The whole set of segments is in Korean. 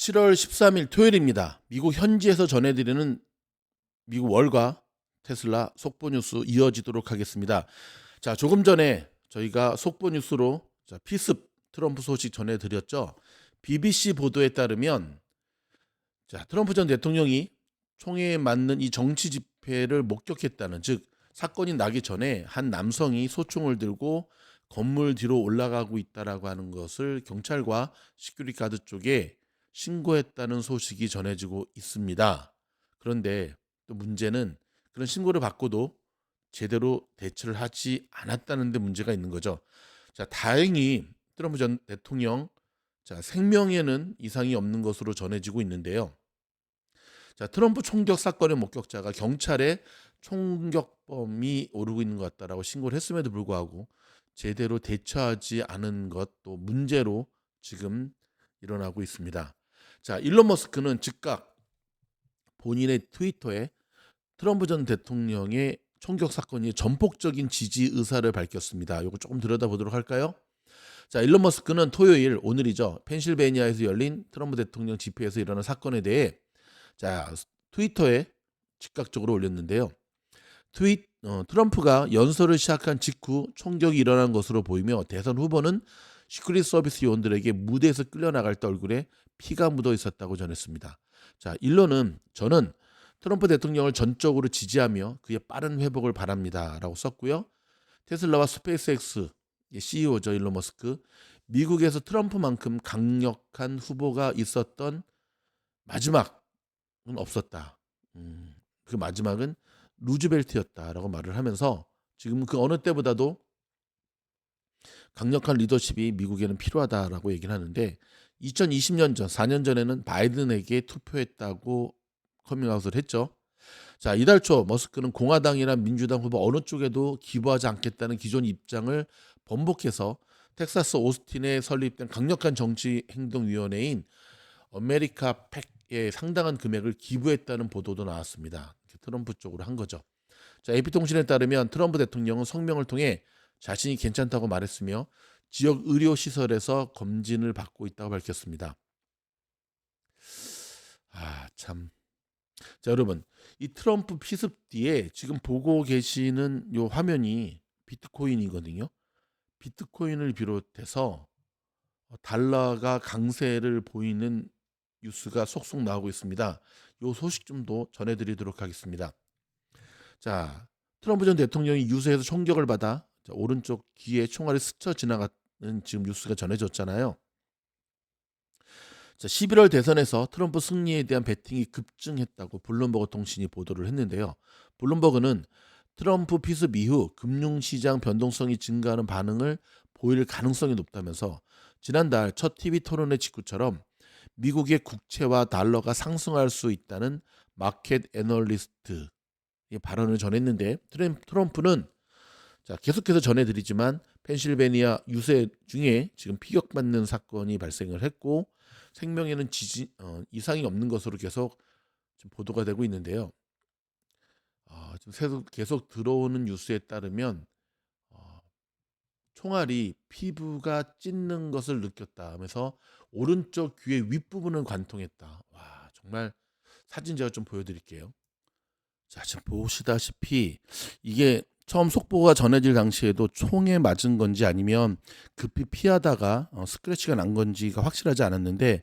7월 13일 토요일입니다. 미국 현지에서 전해드리는 미국 월가 테슬라 속보 뉴스 이어지도록 하겠습니다. 자, 조금 전에 저희가 속보 뉴스로 피습 트럼프 소식 전해드렸죠. BBC 보도에 따르면 트럼프 전 대통령이 총회에 맞는 이 정치 집회를 목격했다는, 즉 사건이 나기 전에 한 남성이 소총을 들고 건물 뒤로 올라가고 있다라고 하는 것을 경찰과 시큐리티 가드 쪽에 신고했다는 소식이 전해지고 있습니다. 그런데 또 문제는 그런 신고를 받고도 제대로 대처를 하지 않았다는 데 문제가 있는 거죠. 자, 다행히 트럼프 전 대통령 생명에는 이상이 없는 것으로 전해지고 있는데요. 자, 트럼프 총격 사건의 목격자가 경찰에 총격범이 오르고 있는 것 같다라고 신고를 했음에도 불구하고 제대로 대처하지 않은 것도 문제로 지금 일어나고 있습니다. 자, 일론 머스크는 즉각 본인의 트위터에 트럼프 전 대통령의 총격 사건이 전폭적인 지지 의사를 밝혔습니다. 이거 조금 들여다보도록 할까요? 자, 일론 머스크는 토요일, 오늘이죠, 펜실베니아에서 열린 트럼프 대통령 집회에서 일어난 사건에 대해 트위터에 즉각적으로 올렸는데요. 트럼프가 연설을 시작한 직후 총격이 일어난 것으로 보이며 대선 후보는 시크릿 서비스 요원들에게 무대에서 끌려나갈 때 얼굴에 피가 묻어 있었다고 전했습니다. 자, 일론은 저는 트럼프 대통령을 전적으로 지지하며 그의 빠른 회복을 바랍니다라고 썼고요. 테슬라와 스페이스X의 CEO죠, 일론 머스크. 미국에서 트럼프만큼 강력한 후보가 있었던 마지막은 없었다. 그 마지막은 루즈벨트였다라고 말을 하면서 지금 그 어느 때보다도 강력한 리더십이 미국에는 필요하다라고 얘기를 하는데, 2020년 전 4년 전에는 바이든에게 투표했다고 커밍아웃을 했죠. 자, 이달 초 머스크는 공화당이나 민주당 후보 어느 쪽에도 기부하지 않겠다는 기존 입장을 번복해서 텍사스 오스틴에 설립된 강력한 정치 행동위원회인 아메리카 팩에 상당한 금액을 기부했다는 보도도 나왔습니다. 트럼프 쪽으로 한 거죠. 자, AP통신에 따르면 트럼프 대통령은 성명을 통해 자신이 괜찮다고 말했으며 지역 의료시설에서 검진을 받고 있다고 밝혔습니다. 참. 자, 여러분, 이 트럼프 피습 뒤에 지금 보고 계시는 요 화면이 비트코인이거든요. 비트코인을 비롯해서 달러가 강세를 보이는 뉴스가 속속 나오고 있습니다. 요 소식 좀 더 전해드리도록 하겠습니다. 자, 트럼프 전 대통령이 유세에서 총격을 받아 오른쪽 귀에 총알이 스쳐 지나가는 지금 뉴스가 전해졌잖아요. 자, 11월 대선에서 트럼프 승리에 대한 베팅이 급증했다고 블룸버그 통신이 보도를 했는데요. 블룸버그는 트럼프 피습 이후 금융시장 변동성이 증가하는 반응을 보일 가능성이 높다면서 지난달 첫 TV 토론회 직후처럼 미국의 국채와 달러가 상승할 수 있다는 마켓 애널리스트의 발언을 전했는데, 트럼프는 계속해서 전해드리지만 펜실베니아 유세 중에 지금 피격받는 사건이 발생을 했고 생명에는 이상이 없는 것으로 계속 지금 보도가 되고 있는데요. 지금 계속 들어오는 뉴스에 따르면 총알이 피부가 찢는 것을 느꼈다 하면서 오른쪽 귀의 윗부분을 관통했다. 와, 정말 사진 제가 좀 보여드릴게요. 자, 지금 보시다시피 이게 처음 속보가 전해질 당시에도 총에 맞은 건지 아니면 급히 피하다가 스크래치가 난 건지가 확실하지 않았는데,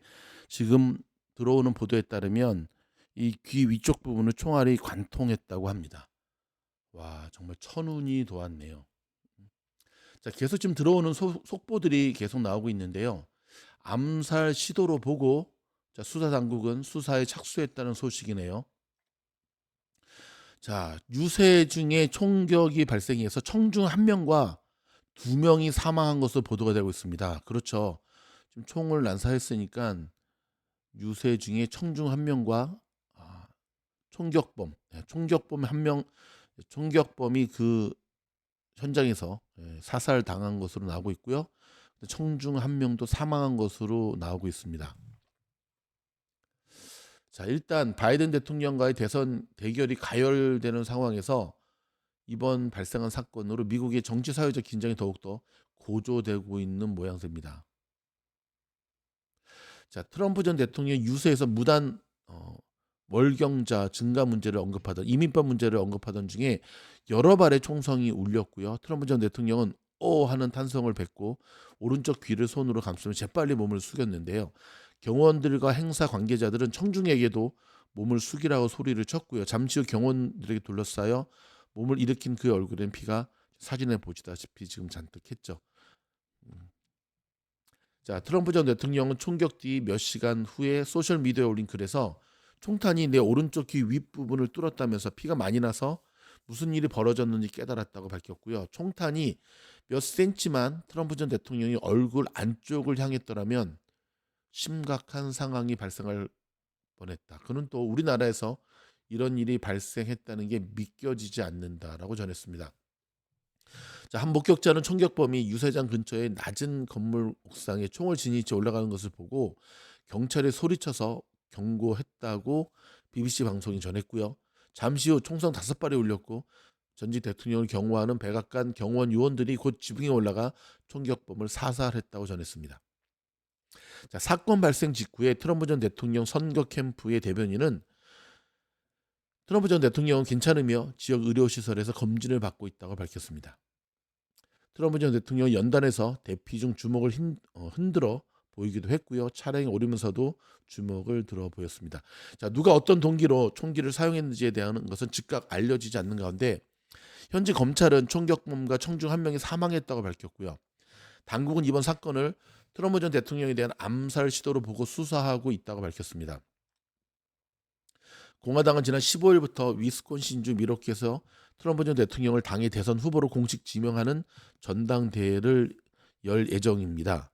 지금 들어오는 보도에 따르면 이 귀 위쪽 부분을 총알이 관통했다고 합니다. 와, 정말 천운이 도왔네요. 자, 계속 지금 들어오는 속보들이 계속 나오고 있는데요. 암살 시도로 보고 수사 당국은 수사에 착수했다는 소식이네요. 자, 유세 중에 총격이 발생해서 청중 1명과 2명이 사망한 것으로 보도가 되고 있습니다. 그렇죠. 지금 총을 난사했으니까 유세 중에 청중 1명과 총격범, 총격범 1명, 총격범이 그 현장에서 사살 당한 것으로 나오고 있고요. 청중 1명도 사망한 것으로 나오고 있습니다. 자, 일단 바이든 대통령과의 대선 대결이 가열되는 상황에서 이번 발생한 사건으로 미국의 정치 사회적 긴장이 더욱더 고조되고 있는 모양새입니다. 자, 트럼프 전 대통령 유세에서 무단 월경자 증가 문제를 언급하던 이민법 문제를 언급하던 중에 여러 발의 총성이 울렸고요. 트럼프 전 대통령은 하는 탄성을 뱉고 오른쪽 귀를 손으로 감싸며 재빨리 몸을 숙였는데요. 경호원들과 행사 관계자들은 청중에게도 몸을 숙이라고 소리를 쳤고요. 잠시 후 경호원들에게 둘러싸여 몸을 일으킨 그의 얼굴엔 피가 사진에 보시다시피 지금 잔뜩 했죠. 자, 트럼프 전 대통령은 총격 뒤 몇 시간 후에 소셜 미디어에 올린 글에서 총탄이 내 오른쪽 귀 윗부분을 뚫었다면서 피가 많이 나서 무슨 일이 벌어졌는지 깨달았다고 밝혔고요. 총탄이 몇 센치만 트럼프 전 대통령이 얼굴 안쪽을 향했더라면 심각한 상황이 발생할 뻔했다. 그는 또 우리나라에서 이런 일이 발생했다는 게 믿겨지지 않는다라고 전했습니다. 자, 한 목격자는 총격범이 유세장 근처의 낮은 건물 옥상에 총을 지니쳐 올라가는 것을 보고 경찰에 소리쳐서 경고했다고 BBC 방송이 전했고요. 잠시 후 총성 5발이 울렸고 전직 대통령을 경호하는 백악관 경호원 요원들이 곧 지붕에 올라가 총격범을 사살했다고 전했습니다. 자, 사건 발생 직후에 트럼프 전 대통령 선거 캠프의 대변인은 트럼프 전 대통령은 괜찮으며 지역 의료시설에서 검진을 받고 있다고 밝혔습니다. 트럼프 전 대통령 연단에서 대피 중 주먹을 흔들어 보이기도 했고요. 차량에 오르면서도 주먹을 들어 보였습니다. 자, 누가 어떤 동기로 총기를 사용했는지에 대한 것은 즉각 알려지지 않는 가운데 현지 검찰은 총격범과 청중 한 명이 사망했다고 밝혔고요. 당국은 이번 사건을 트럼프 전 대통령에 대한 암살 시도로 보고 수사하고 있다고 밝혔습니다. 공화당은 지난 15일부터 위스콘신주 밀워키에서 트럼프 전 대통령을 당의 대선 후보로 공식 지명하는 전당대회를 열 예정입니다.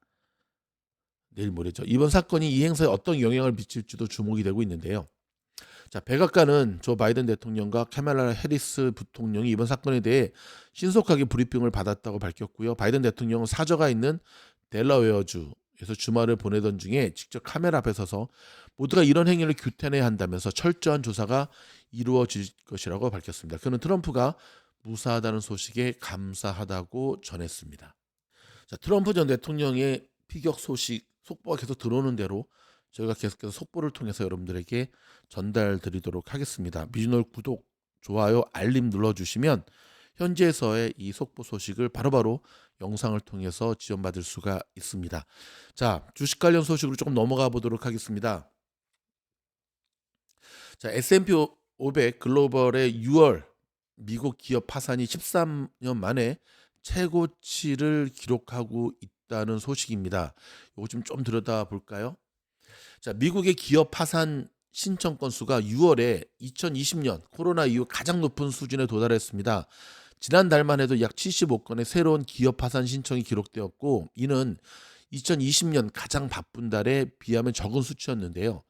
내일 모레죠. 이번 사건이 이 행사에 어떤 영향을 미칠지도 주목이 되고 있는데요. 자, 백악관은 조 바이든 대통령과 카말라 해리스 부통령이 이번 사건에 대해 신속하게 브리핑을 받았다고 밝혔고요. 바이든 대통령은 사저가 있는 델러웨어주에서 주말을 보내던 중에 직접 카메라 앞에 서서 모두가 이런 행위를 규탄해야 한다면서 철저한 조사가 이루어질 것이라고 밝혔습니다. 그는 트럼프가 무사하다는 소식에 감사하다고 전했습니다. 자, 트럼프 전 대통령의 피격 소식 속보가 계속 들어오는 대로 저희가 계속해서 속보를 통해서 여러분들에게 전달드리도록 하겠습니다. 미주널 구독, 좋아요, 알림 눌러주시면 현지에서의 이 속보 소식을 바로바로 영상을 통해서 지원받을 수가 있습니다. 자, 주식 관련 소식으로 조금 넘어가 보도록 하겠습니다. 자, S&P 500 글로벌의 6월 미국 기업 파산이 13년 만에 최고치를 기록하고 있다는 소식입니다. 이거 좀 들여다볼까요? 자, 미국의 기업 파산 신청 건수가 6월에 2020년 코로나 이후 가장 높은 수준에 도달했습니다. 지난달만 해도 약 75건의 새로운 기업 파산 신청이 기록되었고 이는 2020년 가장 바쁜 달에 비하면 적은 수치였는데요.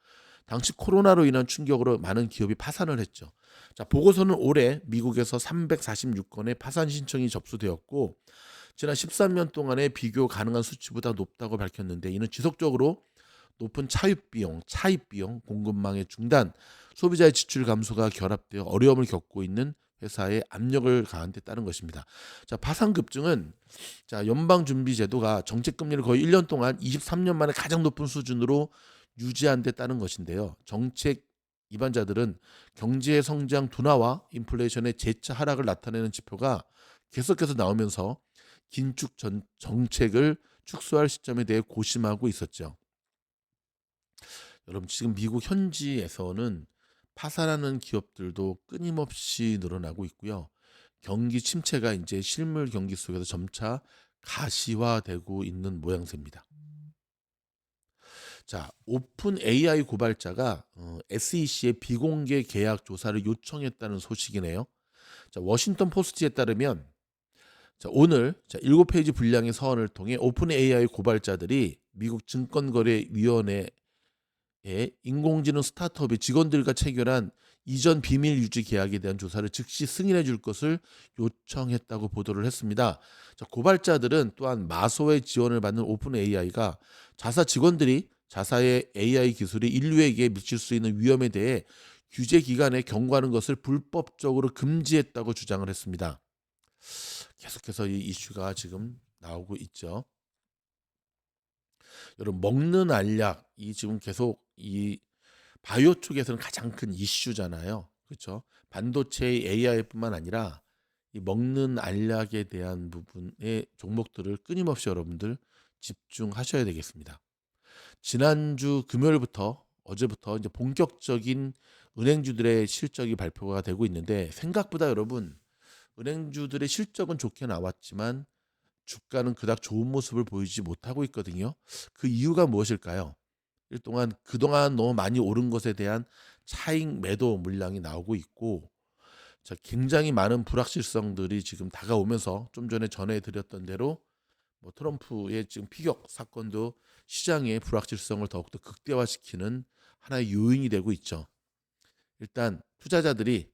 당시 코로나로 인한 충격으로 많은 기업이 파산을 했죠. 자, 보고서는 올해 미국에서 346건의 파산 신청이 접수되었고 지난 13년 동안의 비교 가능한 수치보다 높다고 밝혔는데 이는 지속적으로 높은 차입 비용, 공급망의 중단, 소비자의 지출 감소가 결합되어 어려움을 겪고 있는 회사에 압력을 가한 데 따른 것입니다. 자, 파산 급증은 연방준비제도가 정책 금리를 거의 1년 동안 23년 만에 가장 높은 수준으로 유지한 데 따른 것인데요. 정책 입안자들은 경제의 성장 둔화와 인플레이션의 재차 하락을 나타내는 지표가 계속해서 나오면서 긴축 정책을 축소할 시점에 대해 고심하고 있었죠. 여러분, 지금 미국 현지에서는 파산하는 기업들도 끊임없이 늘어나고 있고요. 경기 침체가 이제 실물 경기 속에서 점차 가시화되고 있는 모양새입니다. 자, 오픈 AI 고발자가 SEC의 비공개 계약 조사를 요청했다는 소식이네요. 자, 워싱턴 포스트에 따르면 오늘 7페이지 분량의 서한을 통해 오픈 AI 고발자들이 미국 증권거래위원회에 인공지능 스타트업의 직원들과 체결한 이전 비밀 유지 계약에 대한 조사를 즉시 승인해 줄 것을 요청했다고 보도를 했습니다. 자, 고발자들은 또한 마소의 지원을 받는 오픈 AI가 자사 직원들이 자사의 AI 기술이 인류에게 미칠 수 있는 위험에 대해 규제 기관에 경고하는 것을 불법적으로 금지했다고 주장을 했습니다. 계속해서 이 이슈가 지금 나오고 있죠. 여러분 먹는 알약이 지금 계속 이 바이오 쪽에서는 가장 큰 이슈잖아요. 그렇죠? 반도체의 AI뿐만 아니라 이 먹는 알약에 대한 부분의 종목들을 끊임없이 여러분들 집중하셔야 되겠습니다. 지난주 금요일부터 어제부터 이제 본격적인 은행주들의 실적이 발표가 되고 있는데 생각보다 여러분 은행주들의 실적은 좋게 나왔지만 주가는 그닥 좋은 모습을 보이지 못하고 있거든요. 그 이유가 무엇일까요? 그동안 너무 많이 오른 것에 대한 차익 매도 물량이 나오고 있고 자, 굉장히 많은 불확실성들이 지금 다가오면서 좀 전에 전해드렸던 대로 뭐 트럼프의 지금 피격 사건도 시장의 불확실성을 더욱더 극대화시키는 하나의 요인이 되고 있죠. 일단 투자자들이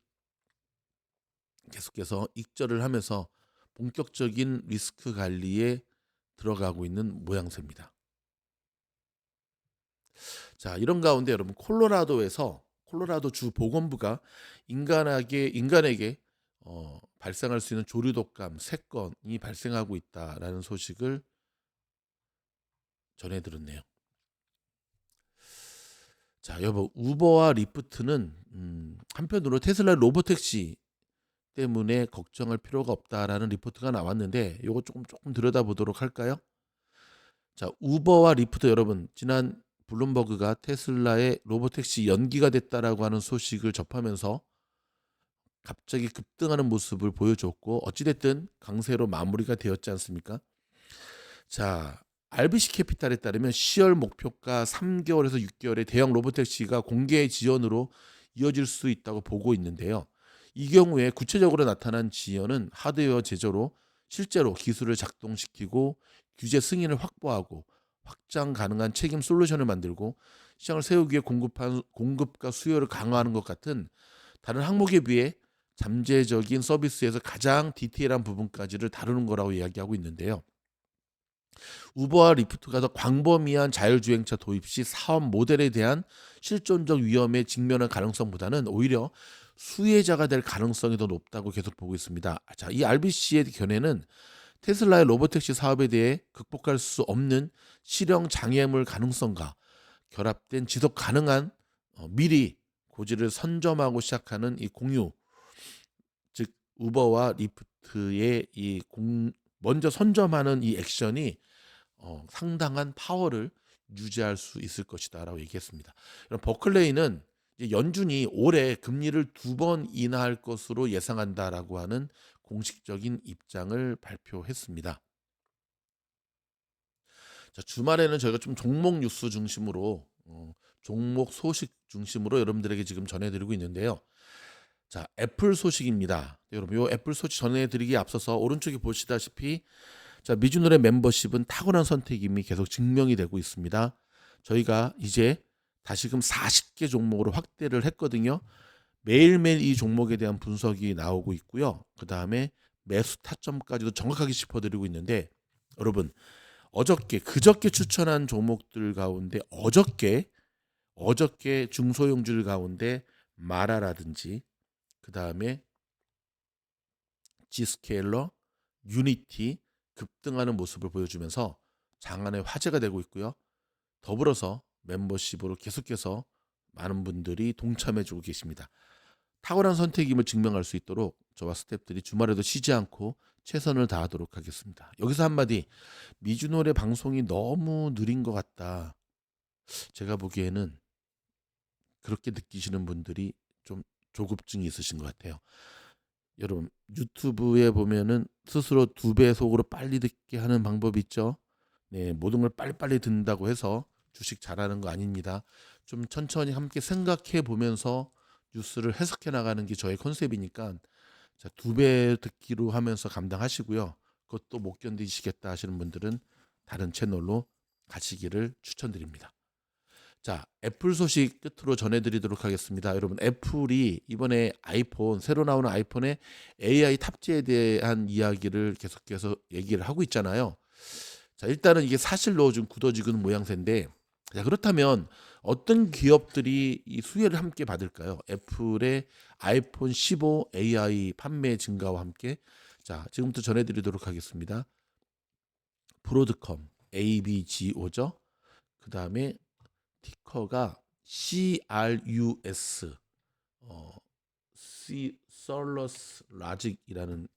계속해서 익절을 하면서 본격적인 리스크 관리에 들어가고 있는 모양새입니다. 자, 이런 가운데 여러분 콜로라도 주 보건부가 인간에게 발생할 수 있는 조류독감 3건이 발생하고 있다라는 소식을 전해들었네요. 자, 여보 우버와 리프트는 한편으로 테슬라 로보택시 때문에 걱정할 필요가 없다라는 리포트가 나왔는데 이거 조금 들여다보도록 할까요? 자, 우버와 리프트 여러분 지난 블룸버그가 테슬라의 로보택시 연기가 됐다라고 하는 소식을 접하면서 갑자기 급등하는 모습을 보여줬고 어찌됐든 강세로 마무리가 되었지 않습니까? 자, RBC 캐피탈에 따르면 10월 목표가 3개월에서 6개월의 대형 로보택시가 공개 지연으로 이어질 수 있다고 보고 있는데요. 이 경우에 구체적으로 나타난 지연은 하드웨어 제조로 실제로 기술을 작동시키고 규제 승인을 확보하고 확장 가능한 책임 솔루션을 만들고 시장을 세우기 위해 공급과 수요를 강화하는 것 같은 다른 항목에 비해 잠재적인 서비스에서 가장 디테일한 부분까지를 다루는 거라고 이야기하고 있는데요. 우버와 리프트가 더 광범위한 자율주행차 도입 시 사업 모델에 대한 실존적 위험에 직면할 가능성보다는 오히려 수혜자가 될 가능성이 더 높다고 계속 보고 있습니다. 자, 이 RBC의 견해는 테슬라의 로보택시 사업에 대해 극복할 수 없는 실형 장애물 가능성과 결합된 지속 가능한 미리 고지를 선점하고 시작하는 이 공유, 즉 우버와 리프트의 먼저 선점하는 이 액션이 상당한 파워를 유지할 수 있을 것이다라고 얘기했습니다. 버클레이는 연준이 올해 금리를 2번 인하할 것으로 예상한다라고 하는 공식적인 입장을 발표했습니다. 자, 주말에는 저희가 좀 종목 뉴스 중심으로 종목 소식 중심으로 여러분들에게 지금 전해드리고 있는데요. 자, 애플 소식입니다. 여러분, 요 애플 소식 전해드리기에 앞서서 오른쪽에 보시다시피 자, 미주노래 멤버십은 탁월한 선택임이 계속 증명이 되고 있습니다. 저희가 이제 다시금 40개 종목으로 확대를 했거든요. 매일매일 이 종목에 대한 분석이 나오고 있고요. 그 다음에 매수 타점까지도 정확하게 짚어드리고 있는데 여러분 그저께 추천한 종목들 가운데 어저께 중소형주들 가운데 마라라든지 그 다음에 G스케일러, 유니티 급등하는 모습을 보여주면서 장안의 화제가 되고 있고요. 더불어서 멤버십으로 계속해서 많은 분들이 동참해주고 계십니다. 탁월한 선택임을 증명할 수 있도록 저와 스태프들이 주말에도 쉬지 않고 최선을 다하도록 하겠습니다. 여기서 한마디, 미주노래 방송이 너무 느린 것 같다. 제가 보기에는 그렇게 느끼시는 분들이 좀 조급증이 있으신 것 같아요. 여러분 유튜브에 보면은 스스로 2배속으로 빨리 듣게 하는 방법이 있죠. 네, 모든 걸 빨리빨리 듣는다고 해서 주식 잘하는 거 아닙니다. 좀 천천히 함께 생각해 보면서 뉴스를 해석해 나가는 게 저의 컨셉이니까 자, 2배 듣기로 하면서 감당하시고요. 그것도 못 견디시겠다 하시는 분들은 다른 채널로 가시기를 추천드립니다. 자, 애플 소식 끝으로 전해드리도록 하겠습니다. 여러분, 애플이 이번에 새로 나오는 아이폰의 AI 탑재에 대한 이야기를 계속해서 얘기를 하고 있잖아요. 자, 일단은 이게 사실로 좀 굳어지는 모양새인데, 자, 그렇다면 어떤 기업들이 이 수혜를 함께 받을까요? 애플의 아이폰 15 AI 판매 증가와 함께, 자, 지금부터 전해드리도록 하겠습니다. 브로드컴, ABGO죠. 그 다음에 티커가 CRUS, 솔러스 라직이라는,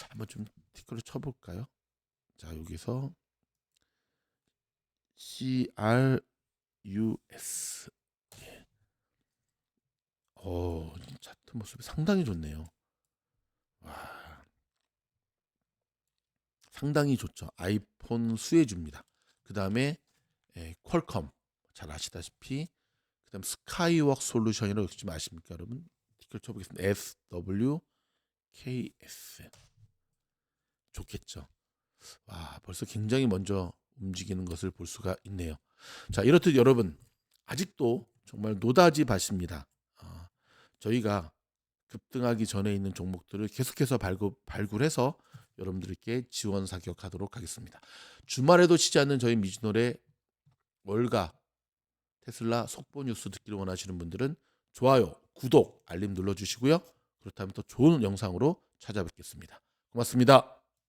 한번 좀 티커를 쳐볼까요? 자, 여기서 CRUS. 예. 차트 모습이 상당히 좋네요. 와, 상당히 좋죠. 아이폰 수혜주입니다. 그 다음에 퀄컴, 잘 아시다시피, 그 다음 스카이웍 솔루션이라고 혹시 아십니까 여러분? 티커를 쳐보겠습니다. SWKS. 좋겠죠. 와, 벌써 굉장히 먼저 움직이는 것을 볼 수가 있네요. 자, 이렇듯 여러분, 아직도 정말 노다지 밭입니다. 저희가 급등하기 전에 있는 종목들을 계속해서 발굴해서 여러분들께 지원 사격하도록 하겠습니다. 주말에도 쉬지 않는 저희 미주놀의 월가 테슬라 속보 뉴스 듣기를 원하시는 분들은 좋아요, 구독, 알림 눌러주시고요. 그렇다면 더 좋은 영상으로 찾아뵙겠습니다. 고맙습니다.